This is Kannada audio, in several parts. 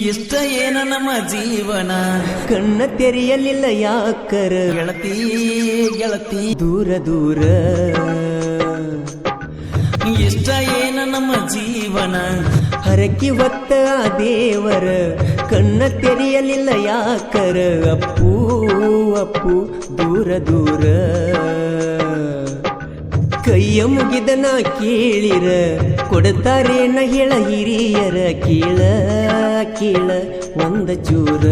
ಇಷ್ಟ ಏನ ನಮ್ಮ ಜೀವನ ಕಣ್ಣ ತೆರೆಯಲಿಲ್ಲ ಯಾಕರ ಗೆಳತಿ ಗೆಳತಿ ದೂರ ದೂರ ಇಷ್ಟ ಏನ ನಮ್ಮ ಜೀವನ ಹರಕಿ ಹೊತ್ತ ಆ ದೇವರ ಕಣ್ಣ ತೆರೆಯಲಿಲ್ಲ ಯಾಕರ ಅಪ್ಪು ಅಪ್ಪು ದೂರ ದೂರ ಕೈಯ ಮುಗಿದನ ಕೇಳಿರ ಕೊಡ್ತಾರೇನ ಹೇಳ ಹಿರಿಯರ ಕೀಳ ಕೀಳ ಒಂದ ಚೂರ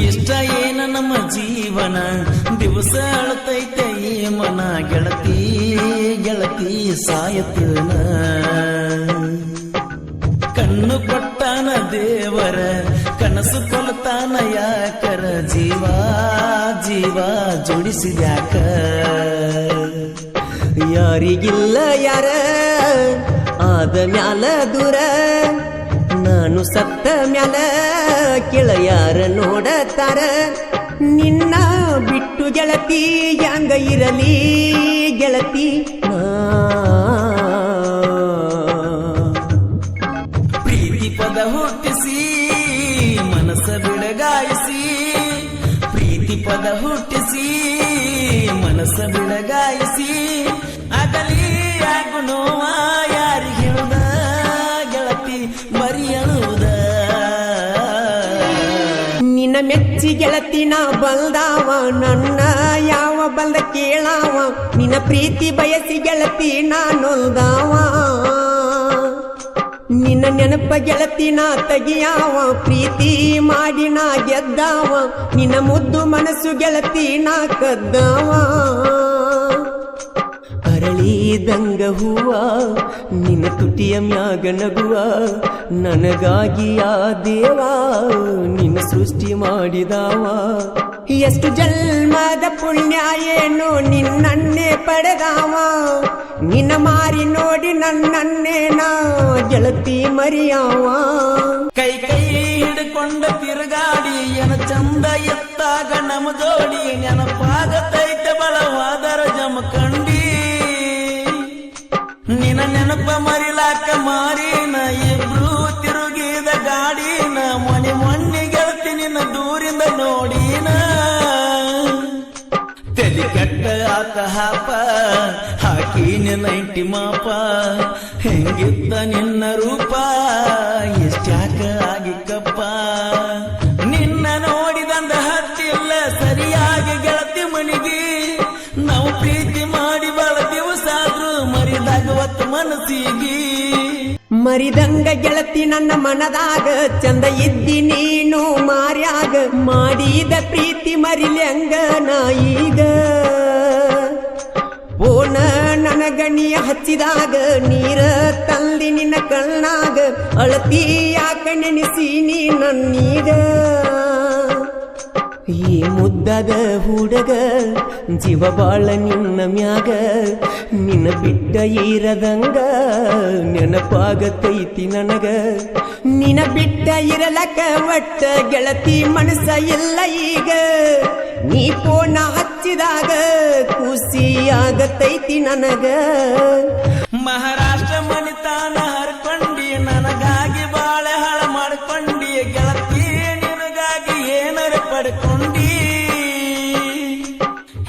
ಇಷ್ಟ ಏನ ನಮ್ಮ ಜೀವನ ದಿವಸ ಅಳತೈತೆ ಈ ಮನ ಗೆಳತಿ ಗೆಳತಿ ಸಾಯತನ ಕಣ್ಣು ಕೊಟ್ಟಾನ ದೇವರ ಕನಸು ಕೊಲ್ತಾನ ಯಾಕರ ಜೀವ ಜೀವ ಜೋಡಿಸಿದ್ಯಾಕ ಯಾರಿಗಿಲ್ಲ ಯಾರ ಆದ ಮ್ಯಾಲ ದೂರ ನಾನು ಸತ್ತ ಮ್ಯಾಲ ಕೆಳ ಯಾರ ನೋಡತಾರ ನಿನ್ನ ಬಿಟ್ಟು ಗೆಳತಿ ಹ್ಯಾಂಗ ಇರಲಿ ಗೆಳತಿ ಪ್ರೀತಿ ಪದ ಹುಟ್ಟಿಸಿ ಮನಸ್ಸ ಬಿಡಗಾಯಿಸಿ ಪ್ರೀತಿ ಪದ ಹುಟ್ಟಿಸಿ ಮನಸ್ಸ ಬಿಡಗಾಯಿಸಿ ಆಗಲಿ ಆಗು ನೋವ ಯಾರಿಗೆ ಹೇಳುದ ಗೆಳತಿ ಮರಿಯಳುವುದ ನಿನ್ನ ಮೆಚ್ಚಿ ಗೆಳತಿ ನಾ ಬಲ್ದಾವ ನನ್ನ ಯಾವ ಬಲ್ದ ಕೇಳಾವ ನಿನ್ನ ಪ್ರೀತಿ ಬಯಸಿ ಗೆಳತಿ ನಾ ನೊಲ್ದಾವ ನಿನ್ನ ನೆನಪ ಗೆಳತಿ ನಾ ತಗಿಯಾವ ಪ್ರೀತಿ ಮಾಡಿ ನಾ ಗೆದ್ದಾವ ನಿನ್ನ ಮುದ್ದು ಮನಸ್ಸು ಗೆಳತಿ ನಾ ಕದ್ದಾವ ಅರಳಿದಂಗ ಹೂವ ನಿನ್ನ ತುಟಿಯ ಮ್ಯಾಗ ನಗುವ ನನಗಾಗಿ ಆ ದೇವ ನಿನ್ನ ಸೃಷ್ಟಿ ಮಾಡಿದಾವ ಎಷ್ಟು ಜನ್ಮದ ಪುಣ್ಯ ಏನು ನಿನ್ನನ್ನೇ ಪಡೆದಾವ ನಿನ್ನ ಮಾರಿ ನೋಡಿ ನನ್ನನ್ನೇ ನಾ ಗೆಳತಿ ಮರಿಯಾವ ಕೈ ಕೈ ಹಿಡ್ಕೊಂಡ ತಿರುಗಾಡಿ ಏನ ಚಂದ ಎತ್ತಾಗ ನಮ ಜೋಡಿ ನೆನಪಾಗತೈತೆ ಬಲವಾದರ ಜಮಕಂಡಿ ನಿನ್ನ ನೆನಪ ಮರಿಲಾಕ ಮಾರಿನ ಇಬ್ರು ತಿರುಗಿದ ಗಾಡಿನ ಮನೆ ಮೊನ್ನೆ ಗೆಳತಿ ನಿನ್ನ ದೂರಿಂದ ನೋಡಿನ ತಲೆ ಕೆಟ್ಟ ಆತ ಹಾಪ ಹಾಕಿ ನೈಂಟಿ ಮಾಪ ಹೆಂಗಿದ್ದ ನಿನ್ನ ರೂಪ ಎಷ್ಟ್ಯಾಕ ಆಗಿಕ್ಕಪ್ಪ ನಿನ್ನ ನೋಡಿದಂದ ಹತ್ತಿಲ್ಲ ಸರಿಯಾಗಿ ಗೆಳತಿ ಮನಿಗೆ ನಾವು ಪ್ರೀತಿ ಮಾಡಿ ಬಾಳ ದಿವಸ ಆದ್ರೂ ಮರಿದಾಗವತ್ತು ಮನಸ್ಸಿಗೆ ಮರಿದಂಗ ಗೆಳತಿ ನನ್ನ ಮನದಾಗ ಚಂದ ಇದ್ದಿ ನೀನು ಮಾರ್ಯಾಗ ಮಾಡಿದ ಪ್ರೀತಿ ಮರಿಲ್ಯಂಗ ನಾ ಈಗ ಓನ ನನಗಣಿಯ ಹಚ್ಚಿದಾಗ ನೀರ ತಂದಿ ನಿನ್ನ ಕಣ್ಣಾಗ ಅಳತಿ ಯಾಕ ನೆನೆಸಿ ನೀ ನನ್ನೀಗ ಈ ಮುದ್ದದ ಹುಡುಗ ಜೀವ ಬಾಳ ನಿನ್ನ ಮ್ಯಾಗ ನಿನ್ನ ಬಿಟ್ಟ ಇರದಂಗ ನೆನಪಾಗತೈತಿ ನನಗ ನಿನ್ನ ಬಿಟ್ಟ ಇರಲಕ ಒಟ್ಟ ಗೆಳತಿ ಮನಸ್ಸ ಇಲ್ಲ ಈಗ ನೀ ಫೋನ ಹಚ್ಚಿದಾಗ ಖುಷಿಯಾಗತೈತಿ ನನಗ ಮಹಾರಾಷ್ಟ್ರ ಮನಿತಾನ ಹರ್ಕೊಂಡಿ ನನಗಾಗಿ ಬಾಳೆ ಹಾಳ ಮಾಡ್ಕೊಂಡಿ ಗೆಳತಿ ನಿನಗಾಗಿ ಏನರ ಪಡ್ಕೊಂಡಿ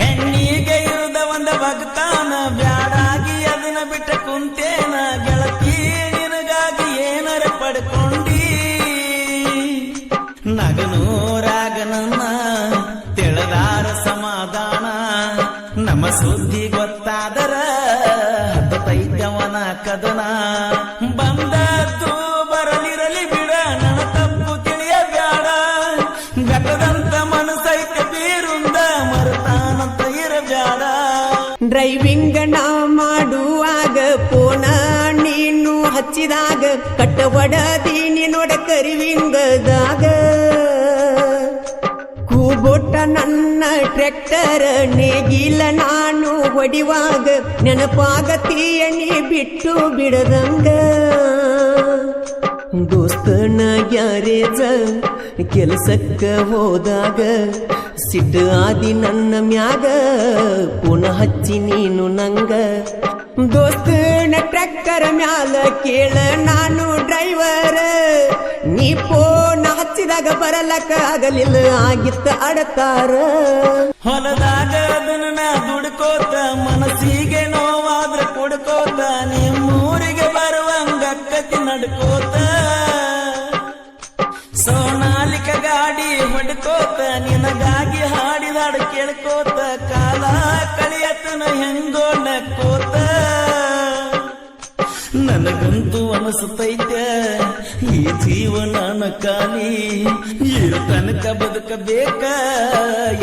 ಹೆಣ್ಣಿಗೆ ಇರುದ ಒಂದ ಭಕ್ತಾನ ಬ್ಯಾಡಾಗಿ ಅದನ್ನ ಬಿಟ್ಟ ಕುಂತೇನ ಗೆಳತಿ ನಿನಗಾಗಿ ಏನರ ಪಡ್ಕೊಂಡಿ ನಗನೂರಾಗ ನನ್ನ ತೆಳದಾರ ಸಮಾಧಾನ ನಮ್ಮ ಸುದ್ದಿ ಗೊತ್ತಾದರ ಹತ್ತೈತವನ ಕದನ ಬಂದದ್ದು ಬರಲಿರಲಿ ಬಿಡ ನನ್ನ ತಪ್ಪು ತಿಳಿಯಬ್ಯಾಡ ಗತದಂತ ಮನಸ್ಸೈತ ಬೀರುಂದ ಮರತಾನಂತ ಇರಬ್ಯಾಡ ಡ್ರೈವಿಂಗ್ ನಾ ಮಾಡುವಾಗ ಫೋನ ನೀನು ಹಚ್ಚಿದಾಗ ಕಟ್ಟ ಒಡದೀನಿ ನೋಡ ಕರಿವಿಂಗದಾಗ ಕೂಬೋಟ ನನ್ನ ಟ್ರ್ಯಾಕ್ಟರ್ ನೇಗಿಲ ನಾನು ಹೊಡಿವಾಗ ನೆನಪಾಗತೀಯ ನೀ ಬಿಟ್ಟು ಬಿಡದಂಗ ದೋಸ್ತನ ಗ್ಯಾರೇಜ ಕೆಲಸಕ್ಕ ಹೋದಾಗ ಸಿಟ್ಟು ಆದಿ ನನ್ನ ಮ್ಯಾಗ ಪುನಃ ಹಚ್ಚಿ ನೀನು ನಂಗ ದೋಸ್ತನ ಟ್ರ್ಯಾಕ್ಟರ್ ಮ್ಯಾಲ ಕೇಳ ನಾನು ಡ್ರೈವರ್, ನೀ ಫೋನ್ ಹಚ್ಚಿದಾಗ ಬರಲಕ್ಕ ಆಗಲಿಲ್ಲ ಆಗಿತ್ತ ಅಡತಾರ. ಹೊಲದಾಗ ಅದನ್ನ ದುಡ್ಕೋತ ಮನಸ್ಸಿಗೆ ನೋವಾದ್ರ ಕೊಡ್ಕೋತ ನಿಮ್ಮೂರಿಗೆ ಬರುವಂಗಕ್ಕತಿ ನಡ್ಕೋತ ಸೋನಾಲಿಕ ಗಾಡಿ ಹೊಡ್ಕೋತ ನಿನಗಾಗಿ ಹಾಡಿದಾಡು ಕೇಳ್ಕೋತ ಕಾಲ ಕಳಿಯತನ ಹೆಂಗೋ ನಕ್ಕೋತ. ನನಗಂತೂ ಅನಿಸುತ್ತೈತೆ ಈ ಜೀವನ ಖಾಲಿ, ಇರು ತನಕ ಬದುಕಬೇಕ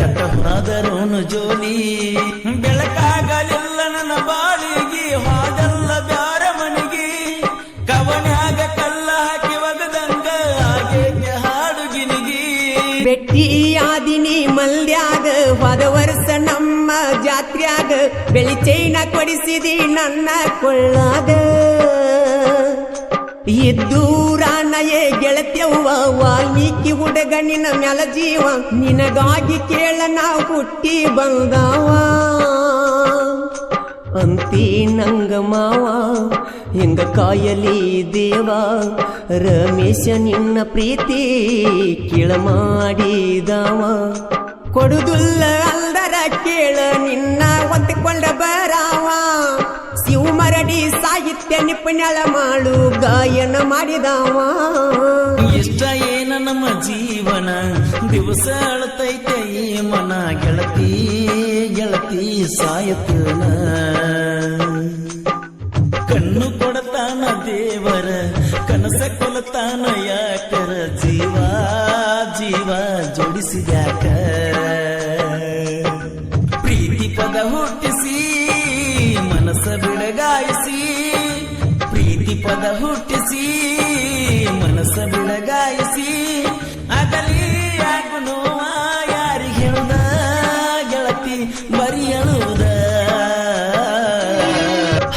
ಎತ್ತವಾದರೋನು ಜೋಲಿ. ಬೆಳಕಾಗಲಿಲ್ಲ ನನ್ನ ಬಾಳಿಗೆ ಹಾದಲ್ಲ ಬ್ಯಾರ ಮನಿಗೆ, ಕವನ್ಯಾಗ ಕಲ್ಲ ಹಾಕಿ ಒಗದಂಗ ಹಾಗೆ ಹಾಡುಗಿನಿಗಿ. ಬೆಟ್ಟಿಯಾದಿನಿ ಮಲ್ಯಾಗ ಹೋದ ವರ್ಷ ನಮ್ಮ ಜಾತ್ರ್ಯಾಗ ಬೆಳಿ ಚೈನ ಕೊಡಿಸಿದಿ ನನ್ನ ಕೊಳ್ಳಾಗ. ಇದ್ದೂರಾನಯೇ ಗೆಳತ್ಯವ್ವ ವಾಲ್ಮೀಕಿ ಹುಡುಗ ನಿನ್ನ ಮ್ಯಾಲ ಜೀವ, ನಿನಗಾಗಿ ಕೇಳ ನಾ ಹುಟ್ಟಿ ಬಂದಾವ. ಅಂತೀ ನಂಗ ಮಾವ ಹೆಂಗ ಕಾಯಲಿ ದೇವ, ರಮೇಶ ನಿನ್ನ ಪ್ರೀತಿ ಕೀಳ ಮಾಡಿದವ. ಕೊಡುದುಲ್ಲ ಅಲ್ದರ ಕೇಳ ನಿನ್ನ ಒತ್ತುಕೊಂಡ ಬರಾವ. ಶಿವಮರಡಿ ಸಾಹಿತ್ಯ ನಿಪುಣಳ ಮಾಡು ಗಾಯನ ಮಾಡಿದವ. ಇಷ್ಟ ಏನ ನಮ್ಮ ಜೀವನ ದಿವಸ ಅಳತೈತೆ ಈ ಮನ, ಗೆಳತಿ ಗೆಳತಿ ಸಾಯತನ. ಕಣ್ಣು ಕೊಡತಾನ ದೇವರ ಕನಸ ಕೊಲತಾನ ಯಾಕರ, ಜೀವ ಜೀವ ಜೋಡಿಸಿದ್ಯಾಕ. ಪ್ರೀತಿ ಪದ ಹುಟ್ಟಿಸಿ ಮನಸ್ಸ ಬಿಡಗಾಯಿಸಿ, ಪ್ರೀತಿ ಪದ ಹುಟ್ಟಿಸಿ ಮನಸ್ಸ ಬಿಡಗಾಯಿಸಿ. ಆಗಲಿ ಯಾಕು ನೋವ ಯಾರಿಗೆ ಹೇಳುದ ಗೆಳತಿ ಬರಿ ಅಳುವುದ.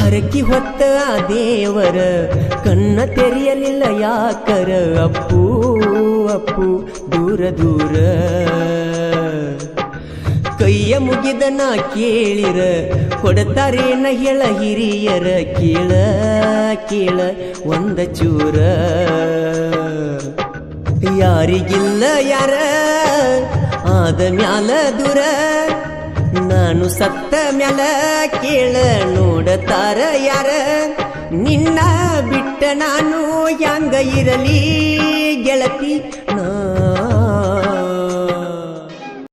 ಹರಕಿ ಹೊತ್ತ ಆ ದೇವರ ಕಣ್ಣ ತೆರೆಯಲಿಲ್ಲ ಯಾಕರ, ಅಪ್ಪು ಅಪ್ಪು ದೂರ ದೂರ. ಕೈಯ ಮುಗಿದ ನಾ ಕೇಳಿರ ಕೊಡತಾರೇನ ಹೇಳ ಹಿರಿಯರ, ಕೇಳ ಕೇಳ ಒಂದ ಚೂರ. ಯಾರಿಗಿಲ್ಲ ಯಾರ ಆದ ಮ್ಯಾಲ ದೂರ, ನಾನು ಸತ್ತ ಮ್ಯಾಲ ಕೇಳ ನೋಡತಾರ ಯಾರ. ನಿನ್ನ ಬಿಟ್ಟ ನಾನು ಹ್ಯಾಂಗ ಇರಲಿ ಗೆಳತಿ